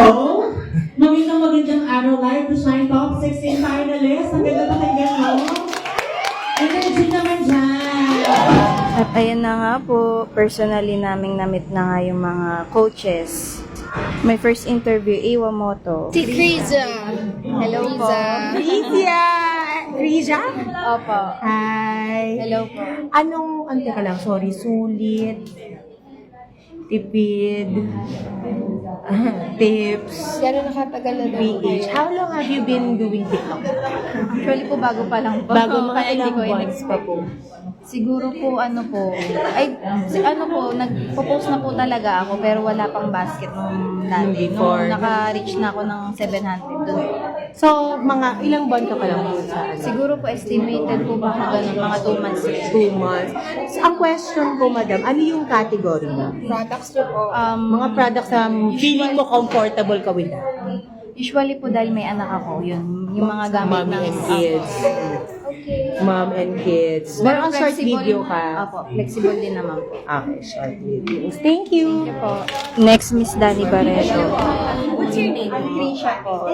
Magandang araw, live to Shine Top 16 finalists. Ang ganda pakinggan, no? Energy naman dyan. At ayan na nga po, personally naming na-meet na nga yung mga coaches. My first interview, Iwamoto. Si Kriza. Hello po. Rija? Opo. Hi. Hello po. Teka lang, sorry, sulit, tipid, tips, Gano'n nakatagal na daw PH. How long have you been doing TikTok? Actually po, bago pa lang po. Bago mga Kaya hindi ilang ko months pa po. Siguro po, nagpo-post na po talaga ako, pero wala pang basket nung dati. Before. Nung naka-reach na ako ng 700 doon. So, mga ilang buwan ka pa lang po sa Siguro po, estimated po ba ganun, mga 2 months. 2 months. So, ang question ko, madam, ano yung category mo? products niyo po. Mga products na feeling mo comfortable ka with that? Usually po, dahil may anak ako, yun, yung mga gamit Mommy ng and kids. Mom and kids. Pero ang short video ka. Opo, flexible din naman po. Okay, short videos. Thank you. Po. Next, Miss Dani Barreto. What's your name? Krisha po.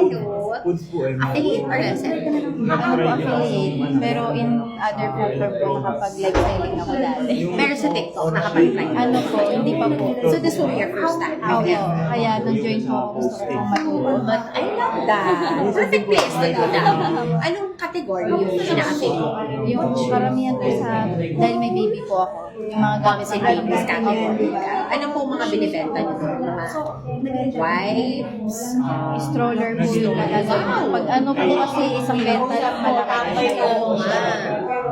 Affiliate or SL? Ako po affiliate, pero in other platform po nakapag-live selling ako dati. Pero sa TikTok, nakapag-try. Ano po, hindi pa po. So this will be your first time? Opo, kaya nung join po ako, gusto ko pong matuto. But I love that. Perfect place to do that. Anong category yung ina-affiliate? Yung karamihan po sa, dahil may baby po ako, yung mga gamit Sa babies category. Ano po mga binibenta niyo doon? Mga wipes? stroller po yung talaga. Pag ano po kasi isang benta lang malaki. Oo nga.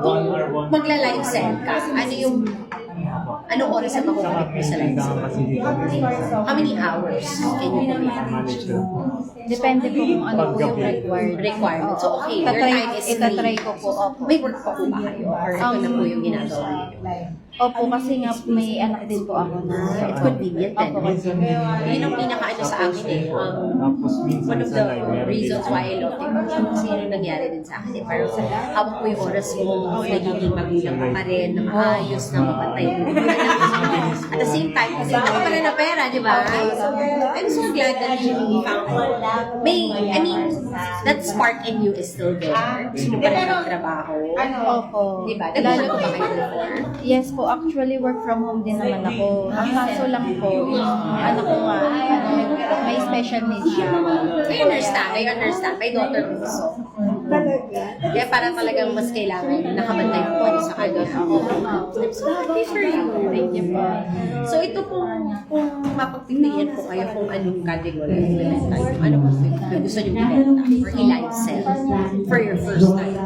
Kung magla-live sell ka, anong oras na makukulit mo sa live sell? How many hours can you manage? Depende po kung ano po yung Requirement. So, okay, your time is free. Itatry ko po, opo. May work pa po ba kayo? Or ito na po yung ginagawa niyo? Opo, kasi nga may anak din po ako na. It's convenient din. Opo, convenient. Yun ang pinaka-ano sa akin eh. One of the reasons why I love TikTok kasi yun yung nangyari din sa akin. Parang habang po yung oras mo, nagiging magulang ka pa rin, na maayos, na mapantay mo. At the same time, kasi wala pa rin na pera, di ba? So, I'm so glad that you found that spark in you is still there. Gusto mo pa rin magtrabaho. Opo. Di ba? Nagpunta ko ba kayo before? Yes po, actually work from home din naman ako. Ang kaso lang po, yung anak ko nga, may special needs siya. I understand. My daughter also. Kaya para talagang mas kailangan nakabantay mo po sa kanya. I'm so happy for you. Thank you po. So ito kung mapagpipilian po kayo kung anong category yung ibenta nyo, ano po yung gusto nyo ibenta or i-live sell for your first time?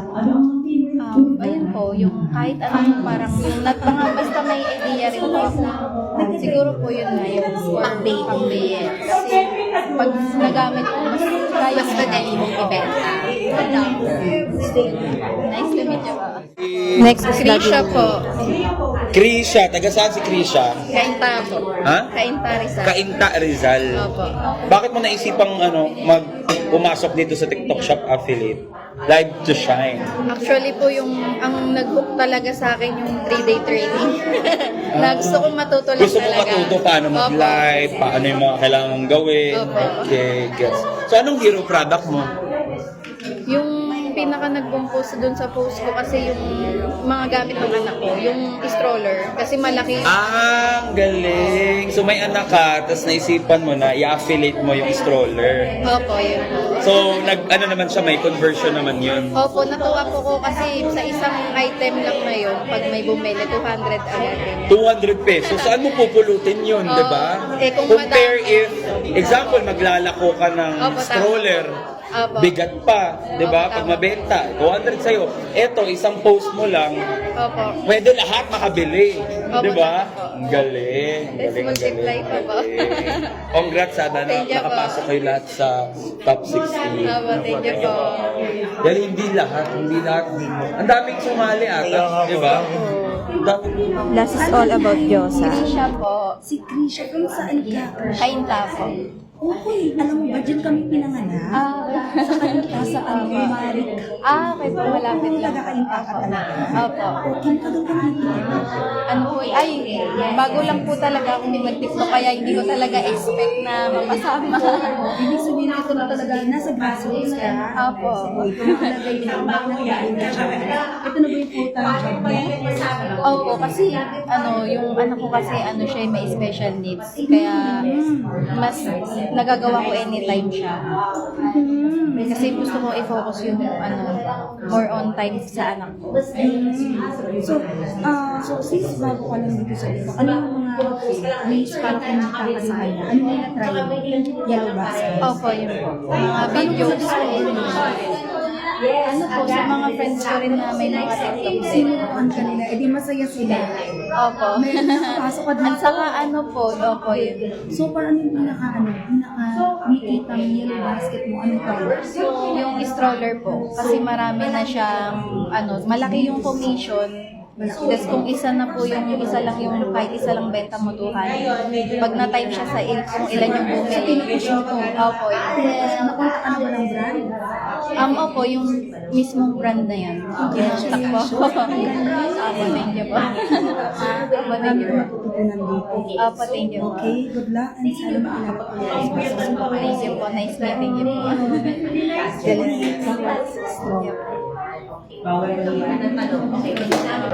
Ayun po, yung kahit anong parang yung basta may idea rin po ako. Siguro po yun nga, yung pang-baby. Kasi pag nagamit ko, Mas madali mong ibenta. Nice to meet you po. Next is Krisha po. Krisha, taga saan si Krisha? Kainta po. Ha? Kainta Rizal. Kainta Rizal. Opo. Bakit mo naisipang pumasok dito sa TikTok Shop Affiliate? Live to Shine. Actually po ang nag-book talaga sa akin yung 3-day training. Na gusto kong matuto lang Gusto mo talaga. matuto paano mag-live, paano yung mga kailangan mong gawin. Opo. Okay, gets. So anong hero product mo? Yung pinaka nag-compose dun sa post ko kasi yung mga gamit ng anak ko, yung stroller. Kasi malaki. Ah, galing. So may anak ka, tapos naisipan mo na i-affiliate mo yung stroller. Opo, yun po. So, naman siya, may conversion naman yun. Opo, natuwa po ko kasi sa isang item lang na yun, pag may bumili, 200 agad din. 200 pesos. Saan mo pupulutin yun, di ba? Kung Compare madami. if, example, maglalako ka ng Opo, stroller, Opo. bigat pa, di ba? Opo, Pag tama. mabenta, 200 sa'yo. Eto, isang post mo lang, Opo. pwede lahat makabili. Opo, Di ba? tama po. Ang galing. Let's Galing, multiply galing. pa po. galing. Congrats, sana Thank you po. nakapasok kayo lahat sa top 16. Opo, thank you po. Dahil hindi lahat. Ang daming sumali ata, di ba? Ang daming Last is all about Diyosa. Krisha po. Si Krisha, kung saan ka? Kainta po. Okay, alam mo ba, dyan kami pinanganak? Sa kanita, sa Marik. Okay po, malapit lang. Nagkakaimpa ka talaga. Opo. Okay, kaganda dito. Ano po, ay, bago lang po talaga akong mag-TikTok, kaya hindi ko talaga expect na mapasama. Ibig sabihin ito na talaga, nasa grassroots ka. Opo. Ito na talaga yung ito na ba yung full-time job mo? Opo, kasi yung anak ko kasi siya may special needs. Kaya mas nagagawa ko anytime siya. Kasi gusto ko i-focus yung more on time sa anak ko. So since bago ka lang dito sa ito, ano yung mga ways para kumita ka sa kanya? Ano yung na-try mo? Yellow basket? Opo, yun po. Mga videos. Ano po, sa mga friends ko rin na may mga TikTok. Sinuruan ka nila, edi masaya sila. Opo. May nakapasok ka At dito. saka opo yun. So parang yung pinaka-kumikita ng yellow basket mo, ano tawag? Yung stroller po. Kasi marami na siyang, malaki yung commission. Tapos kung isa lang yung, kahit isa lang benta mo, 200. Pag na-time siya sa kung ilan yung bumili. Opo, yun. Nakunta ka na ba ng brand? Opo, yung mismong brand na yan. Kinontak ko. Opo, thank you po. Opo, thank you po. Matututunan dito. Opo, thank you po. Okay, good luck and sana makilala ko ulit. Thank you po. Nice meeting you po. Galing. Thank you po. Bawal na yan. Okay,